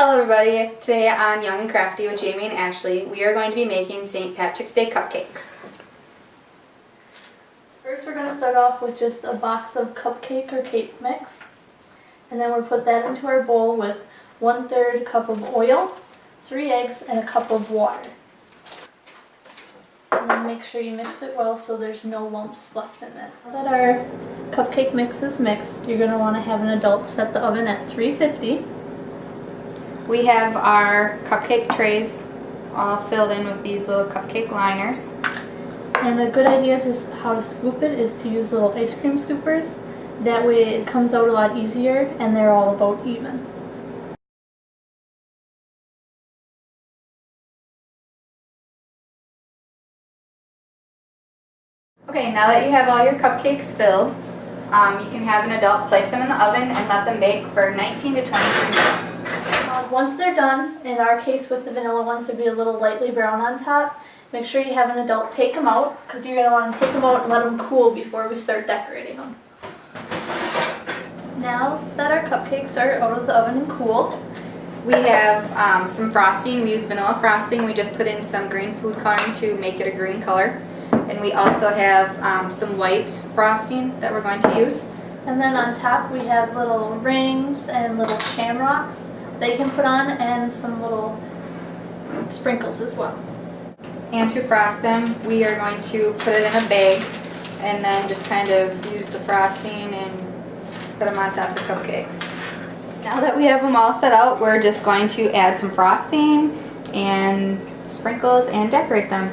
Hello everybody, today on Young and Crafty with Jamie and Ashley, we are going to be making St. Patrick's Day cupcakes. First we're going to start off with just a box of cupcake or cake mix. And then we'll put that into our bowl with 1/3 cup of oil, 3 eggs, and a cup of water. And then make sure you mix it well so there's no lumps left in it. Now that our cupcake mix is mixed, you're going to want to have an adult set the oven at 350. We have our cupcake trays all filled in with these little cupcake liners. And a good idea to how to scoop it is to use little ice cream scoopers. That way it comes out a lot easier and they're all about even. Okay, now that you have all your cupcakes filled, you can have an adult place them in the oven and let them bake for 19 to 23 minutes. Once they're done, in our case with the vanilla ones, they'll be a little lightly brown on top. Make sure you have an adult take them out because you're going to want to take them out and let them cool before we start decorating them. Now that our cupcakes are out of the oven and cool, we have some frosting. We use vanilla frosting. We just put in some green food coloring to make it a green color. And we also have some white frosting that we're going to use. And then on top we have little rings and little shamrocks that you can put on and some little sprinkles as well. And to frost them, we are going to put it in a bag and then just kind of use the frosting and put them on top of the cupcakes. Now that we have them all set out, we're just going to add some frosting and sprinkles and decorate them.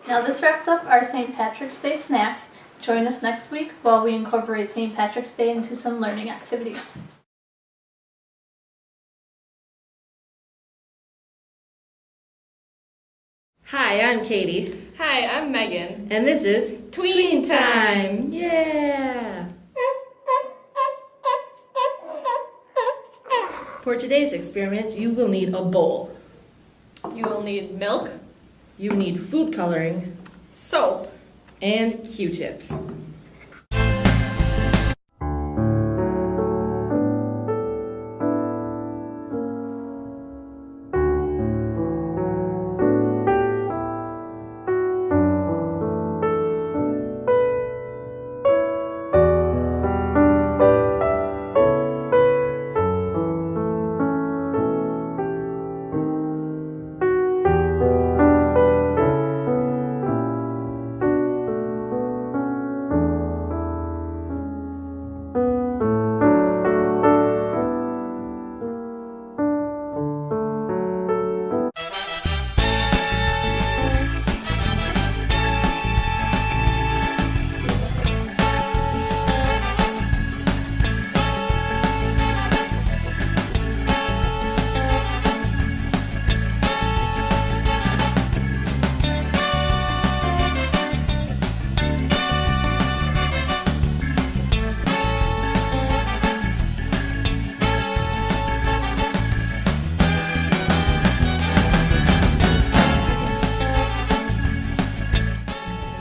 Now this wraps up our St. Patrick's Day snack. Join us next week while we incorporate St. Patrick's Day into some learning activities. Hi, I'm Katie. Hi, I'm Megan. And this is Tween Time! Yeah! For today's experiment, you will need a bowl. You will need milk, You need food coloring soap, and Q-tips.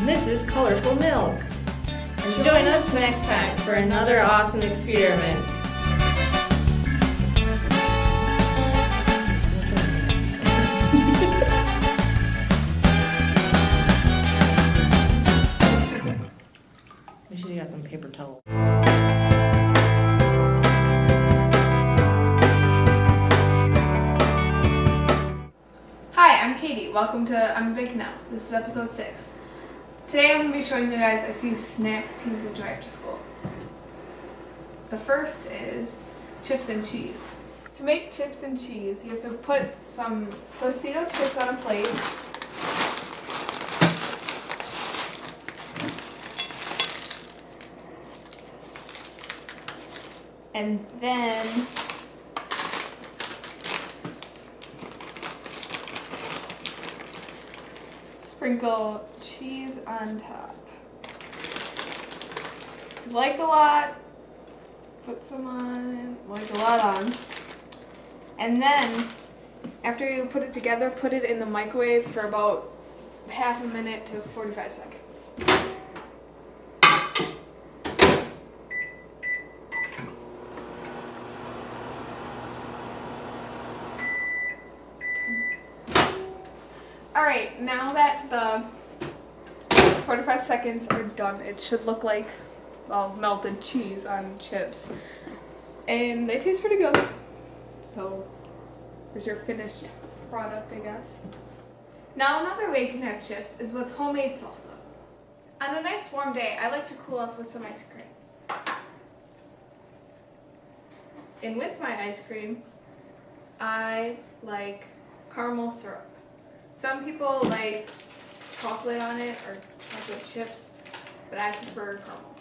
This is Colorful Milk. And join us next time for another awesome experiment. We should have got them paper towels. Hi, I'm Katie. Welcome to I'm Big Now. This is episode 6. Today I'm going to be showing you guys a few snacks teens enjoy after school. The first is chips and cheese. To make chips and cheese, you have to put some Tostito chips on a plate. And then sprinkle cheese on top. If you like a lot, put some on, like a lot on. And then, after you put it together, put it in the microwave for about half a minute to 45 seconds. Alright, now that the 45 seconds are done, it should look like, well, melted cheese on chips. And they taste pretty good. So, here's your finished product, I guess. Now, another way you can have chips is with homemade salsa. On a nice warm day, I like to cool off with some ice cream. And with my ice cream, I like caramel syrup. Some people like chocolate on it or chocolate chips, but I prefer caramel.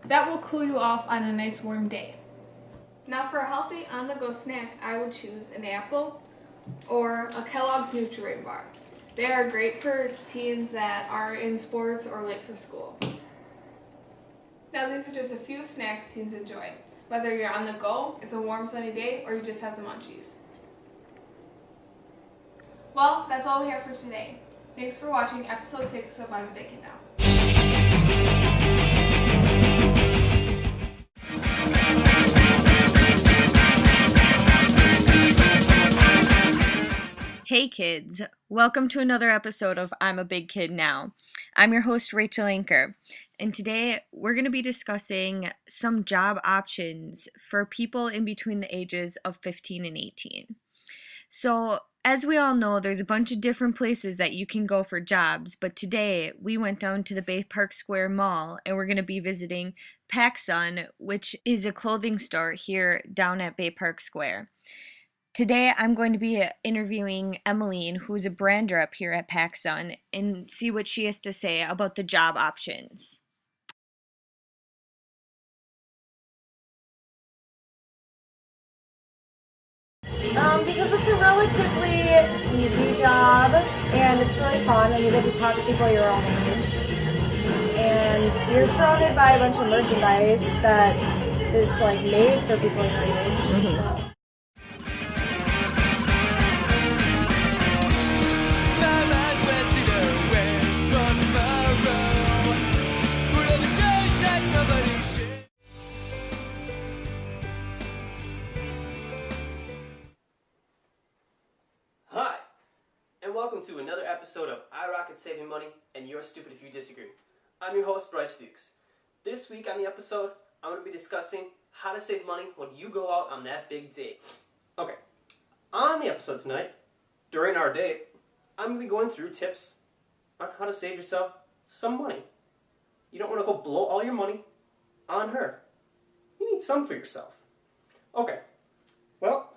That will cool you off on a nice warm day. Now for a healthy on-the-go snack, I would choose an apple or a Kellogg's Nutrigrain bar. They are great for teens that are in sports or late for school. Now these are just a few snacks teens enjoy, whether you're on the go, it's a warm sunny day, or you just have the munchies. Well, that's all we have for today. Thanks for watching episode 6 of I'm Baking Now. Hey kids, welcome to another episode of I'm a Big Kid Now. I'm your host Rachel Anker, and today we're going to be discussing some job options for people in between the ages of 15 and 18. So, as we all know, there's a bunch of different places that you can go for jobs, but today we went down to the Bay Park Square Mall and we're going to be visiting PacSun, which is a clothing store here down at Bay Park Square. Today, I'm going to be interviewing Emmaline, who's a brand rep here at PacSun, and see what she has to say about the job options. Because it's a relatively easy job, and it's really fun, and you get to talk to people your own age. And you're surrounded by a bunch of merchandise that is like made for people your age. Mm-hmm. So. Hi, and welcome to another episode of I Rock at Saving Money, and You're Stupid If You Disagree. I'm your host, Bryce Fuchs. This week on the episode, I'm going to be discussing how to save money when you go out on that big date. Okay, on the episode tonight, during our date, I'm going to be going through tips on how to save yourself some money. You don't want to go blow all your money on her. You need some for yourself. Okay, well,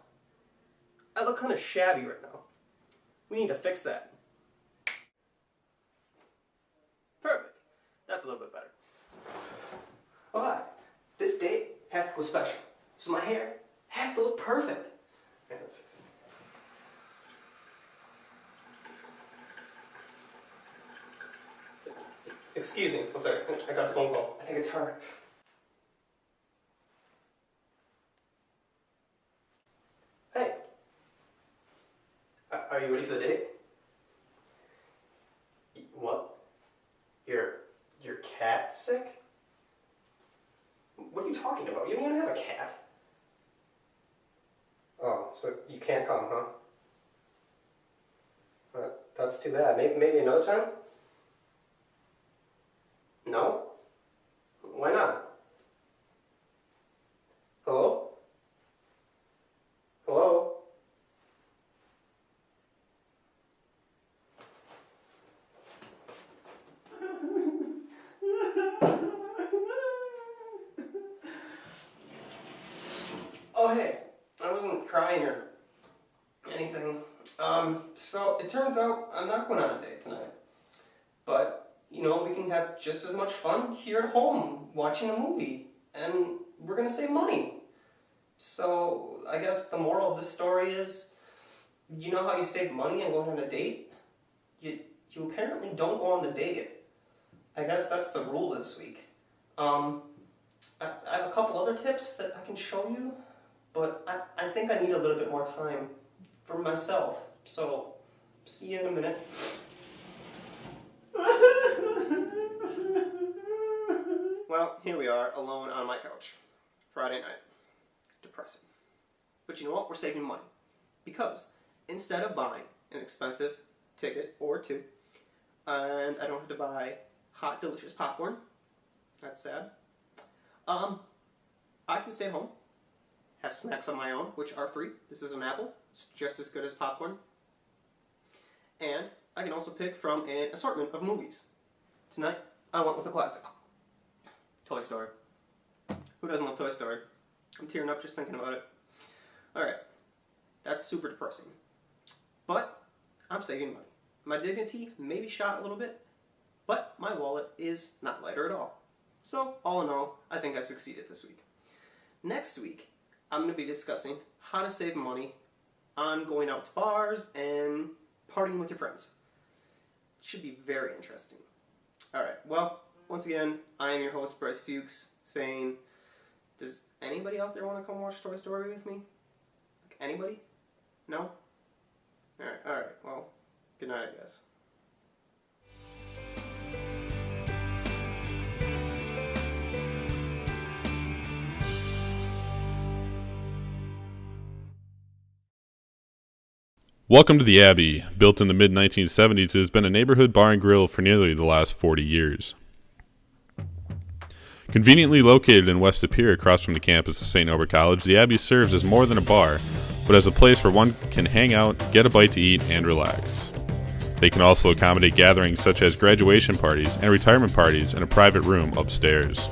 I look kind of shabby right now. We need to fix that. Perfect. That's a little bit better. Alright, this date has to go special. So my hair has to look perfect. Okay, let's fix it. Excuse me, one second. I got a phone call. I think it's her. Hey. Are you ready for the date? What? Your cat's sick? What are you talking about? You don't even have a cat. Oh, so you can't come, huh? That's too bad. Maybe another time? No? Why not? Hello? Hello? Oh, hey, I wasn't crying or anything. So it turns out I'm not going on a date tonight. But, you know, we can have just as much fun here at home watching a movie. And we're going to save money. So I guess the moral of this story is, you know how you save money and going on a date? You apparently don't go on the date. I guess that's the rule this week. I have a couple other tips that I can show you, but I think I need a little bit more time for myself. So, see you in a minute. Well, here we are, alone on my couch. Friday night. Depressing. But you know what? We're saving money. Because instead of buying an expensive ticket or two, and I don't have to buy hot, delicious popcorn, that's sad, I can stay home, have snacks on my own, which are free. This is an apple. It's just as good as popcorn. And I can also pick from an assortment of movies. Tonight, I went with a classic. Toy Story. Who doesn't love Toy Story? I'm tearing up just thinking about it. Alright, that's super depressing. But I'm saving money. My dignity may be shot a little bit, but my wallet is not lighter at all. So, all in all, I think I succeeded this week. Next week, I'm going to be discussing how to save money on going out to bars and partying with your friends. It should be very interesting. Alright, well, once again, I am your host, Bryce Fuchs, saying, does anybody out there want to come watch Toy Story with me? Like, anybody? No? Alright, well, good night, I guess. Welcome to the Abbey. Built in the mid-1970s, it has been a neighborhood bar and grill for nearly the last 40 years. Conveniently located in West Superior across from the campus of St. Norbert College, the Abbey serves as more than a bar, but as a place where one can hang out, get a bite to eat, and relax. They can also accommodate gatherings such as graduation parties and retirement parties in a private room upstairs.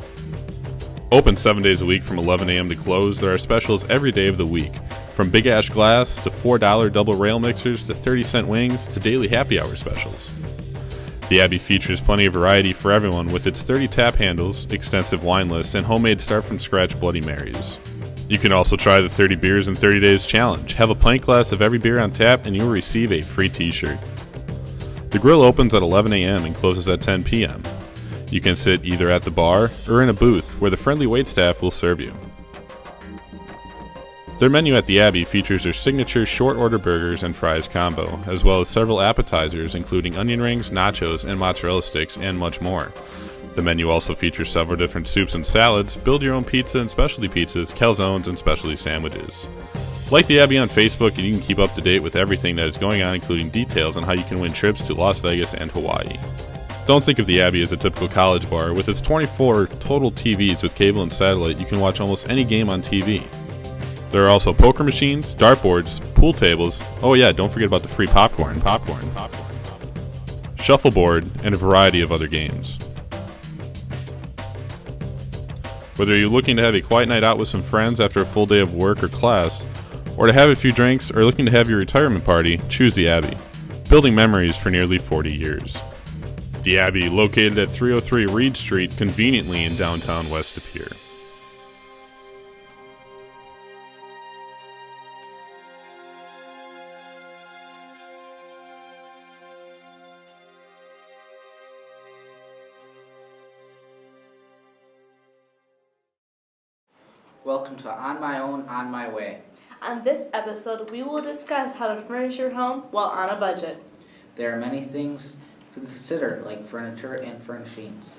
Open 7 days a week from 11 a.m. to close, there are specials every day of the week. From Big Ash Glass to $4 double rail mixers to 30-cent wings to daily happy hour specials. The Abbey features plenty of variety for everyone with its 30 tap handles, extensive wine list, and homemade start-from-scratch Bloody Marys. You can also try the 30 Beers in 30 Days Challenge. Have a pint glass of every beer on tap and you will receive a free t-shirt. The grill opens at 11 a.m. and closes at 10 p.m. You can sit either at the bar or in a booth where the friendly waitstaff will serve you. Their menu at the Abbey features their signature short order burgers and fries combo, as well as several appetizers including onion rings, nachos, and mozzarella sticks, and much more. The menu also features several different soups and salads, build your own pizza and specialty pizzas, calzones, and specialty sandwiches. Like the Abbey on Facebook and you can keep up to date with everything that is going on, including details on how you can win trips to Las Vegas and Hawaii. Don't think of the Abbey as a typical college bar. With its 24 total TVs with cable and satellite, you can watch almost any game on TV. There are also poker machines, dartboards, pool tables, oh yeah, don't forget about the free popcorn, shuffleboard, and a variety of other games. Whether you're looking to have a quiet night out with some friends after a full day of work or class, or to have a few drinks, or looking to have your retirement party, choose the Abbey, building memories for nearly 40 years. The Abbey, located at 303 Reed Street, conveniently in downtown West Superior. Welcome to On My Own, On My Way. On this episode, we will discuss how to furnish your home while on a budget. There are many things to consider, like furniture and furnishings.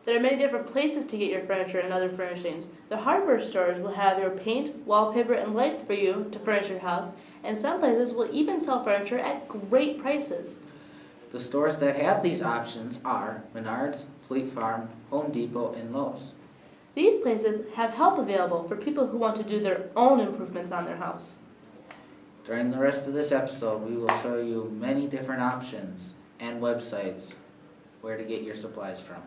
There are many different places to get your furniture and other furnishings. The hardware stores will have your paint, wallpaper, and lights for you to furnish your house, and some places will even sell furniture at great prices. The stores that have these options are Menards, Fleet Farm, Home Depot, and Lowe's. These places have help available for people who want to do their own improvements on their house. During the rest of this episode, we will show you many different options and websites where to get your supplies from.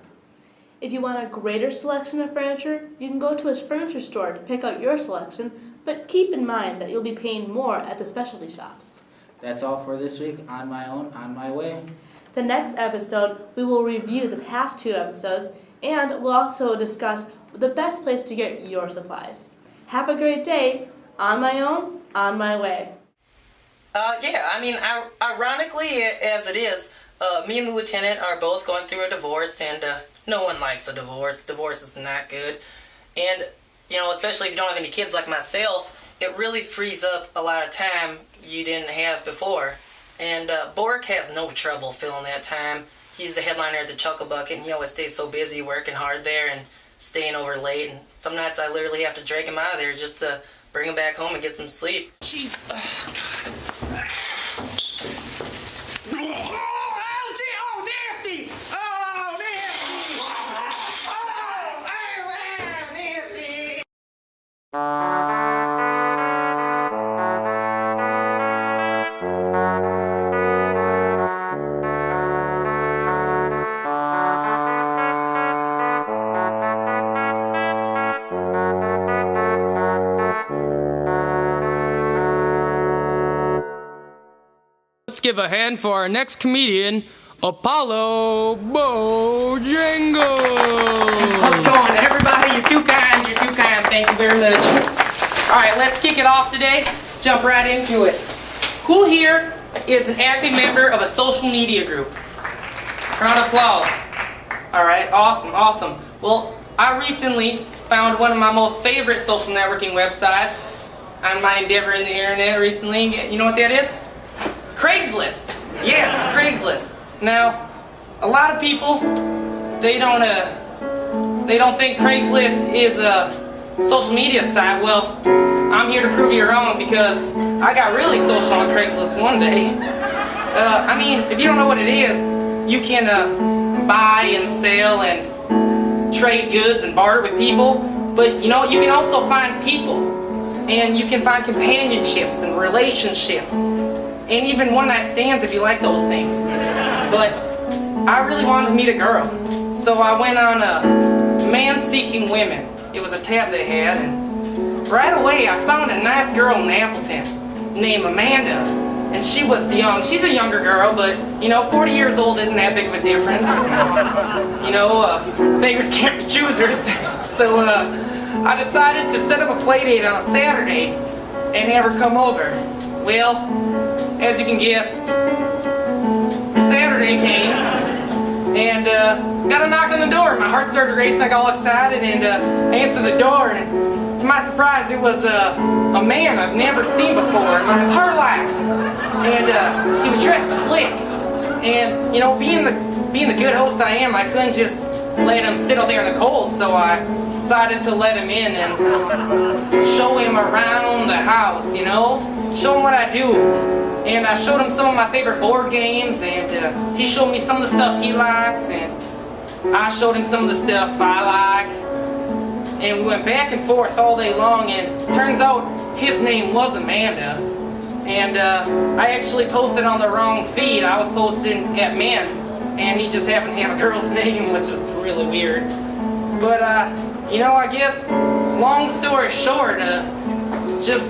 If you want a greater selection of furniture, you can go to a furniture store to pick out your selection, but keep in mind that you'll be paying more at the specialty shops. That's all for this week. On My Own, On My Way. The next episode, we will review the past 2 episodes, and we'll also discuss the best place to get your supplies. Have a great day. On my own, on my way. Ironically as it is, me and the lieutenant are both going through a divorce, and no one likes a divorce. Divorce is not good. And, especially if you don't have any kids like myself, it really frees up a lot of time you didn't have before. And Bork has no trouble filling that time. He's the headliner at the Chuckle Bucket, and he always stays so busy working hard there and staying over late. And some nights I literally have to drag him out of there just to bring him back home and get some sleep. Jeez. Let's give a hand for our next comedian, Apollo Bojangles. How's it going, everybody? You're too kind. You're too kind. Thank you very much. All right, let's kick it off today. Jump right into it. Who here is an active member of a social media group? Round of applause. All right, awesome. Well, I recently found one of my most favorite social networking websites on my endeavor in the internet recently. You know what that is? Craigslist. Yes, Craigslist. Now, a lot of people, they don't think Craigslist is a social media site. Well, I'm here to prove you wrong because I got really social on Craigslist one day. I mean, if you don't know what it is, you can buy and sell and trade goods and barter with people. But you know, you can also find people, and you can find companionships and relationships. And even one-night stands if you like those things. But I really wanted to meet a girl. So I went on Man Seeking Women. It was a tab they had. And right away I found a nice girl in Appleton named Amanda. And she was young. She's a younger girl, but, you know, 40 years old isn't that big of a difference. You know, beggars can't be choosers. So I decided to set up a play date on a Saturday and have her come over. Well, as you can guess, Saturday came and got a knock on the door. My heart started racing. I got all excited and answered the door. And to my surprise, it was a man I've never seen before in my entire life. And he was dressed slick. And you know, being the good host I am, I couldn't just let him sit out there in the cold. So I decided to let him in and show him around the house. You know, show him what I do. And I showed him some of my favorite board games, and he showed me some of the stuff he likes, and I showed him some of the stuff I like. And we went back and forth all day long, and turns out his name was Amanda. And I actually posted on the wrong feed. I was posting at men, and he just happened to have a girl's name, which was really weird. But, you know, I guess, long story short, just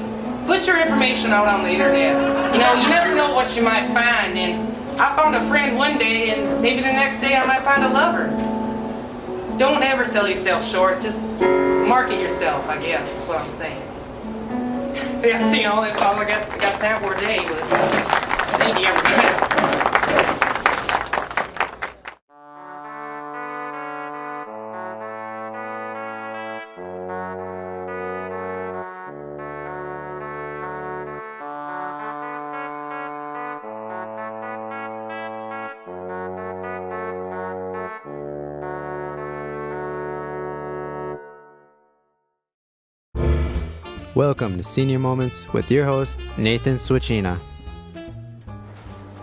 put your information out on the internet. You know, you never know what you might find, and I found a friend one day, and maybe the next day I might find a lover. Don't ever sell yourself short, just market yourself, I guess is what I'm saying. That's, you know, that's all I got time for today, but thank you, everybody. Welcome to Senior Moments with your host, Nathan Switchina.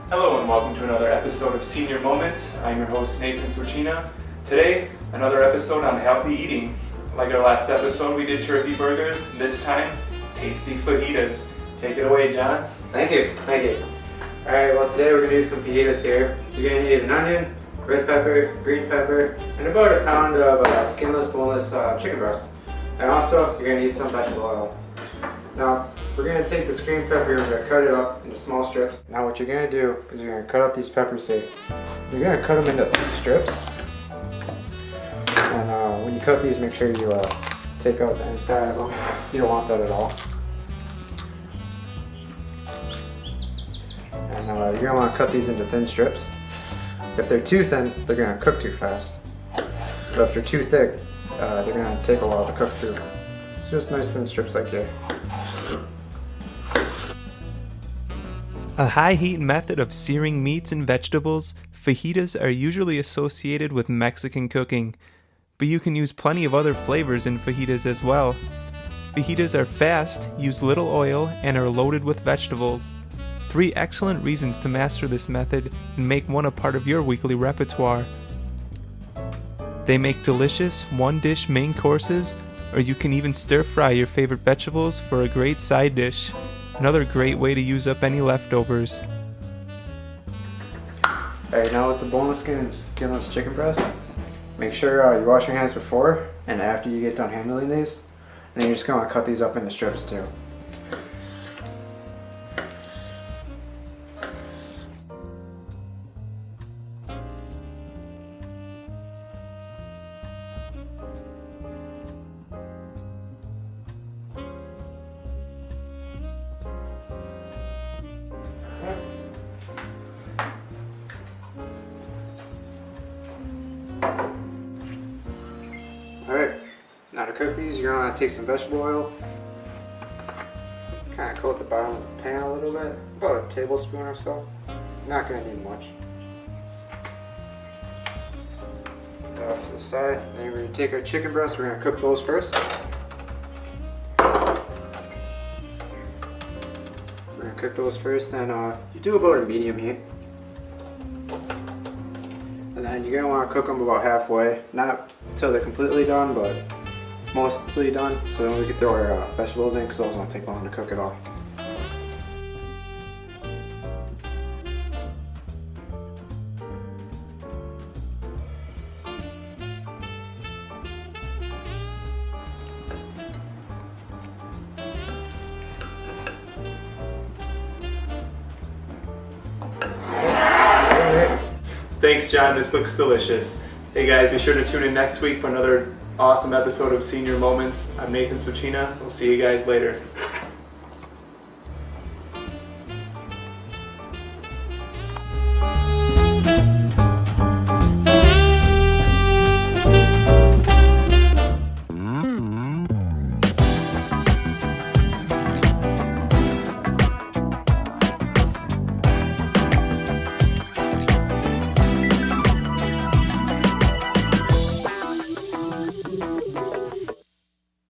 Hello and welcome to another episode of Senior Moments. I'm your host, Nathan Switchina. Today, another episode on healthy eating. Like our last episode, we did turkey burgers. This time, tasty fajitas. Take it away, John. Thank you. Alright, well today we're going to do some fajitas here. You're going to need an onion, red pepper, green pepper, and about a pound of skinless, boneless chicken breast. And also, you're going to need some vegetable oil. Now, we're going to take this green pepper here, we're going to cut it up into small strips. Now what you're going to do is you're going to cut up these peppers here. You're going to cut them into thin strips. And when you cut these, make sure you take out the inside of them. You don't want that at all. And you're going to want to cut these into thin strips. If they're too thin, they're going to cook too fast. But if they're too thick, they're going to take a while to cook through. It's just nice thin strips like that. A high heat method of searing meats and vegetables, fajitas are usually associated with Mexican cooking, but you can use plenty of other flavors in fajitas as well. Fajitas are fast, use little oil, and are loaded with vegetables. 3 excellent reasons to master this method and make one a part of your weekly repertoire. They make delicious one-dish main courses, or you can even stir-fry your favorite vegetables for a great side dish. Another great way to use up any leftovers. Alright, now with the boneless skin and skinless chicken breast, make sure you wash your hands before and after you get done handling these. And then you're just going to cut these up into strips too. Alright, now to cook these, you're going to take some vegetable oil, kind of coat the bottom of the pan a little bit, about a tablespoon or so. You're not going to need much. Put that off to the side. Then we're going to take our chicken breasts, we're going to cook those first. We're going to cook those first, and you do about a medium heat. And then you're going to want to cook them about halfway, not until they're completely done, but mostly done. So then we can throw our vegetables in because those won't take long to cook at all. Thanks, John. This looks delicious. Hey guys, be sure to tune in next week for another awesome episode of Senior Moments. I'm Nathan Swachina. We'll see you guys later.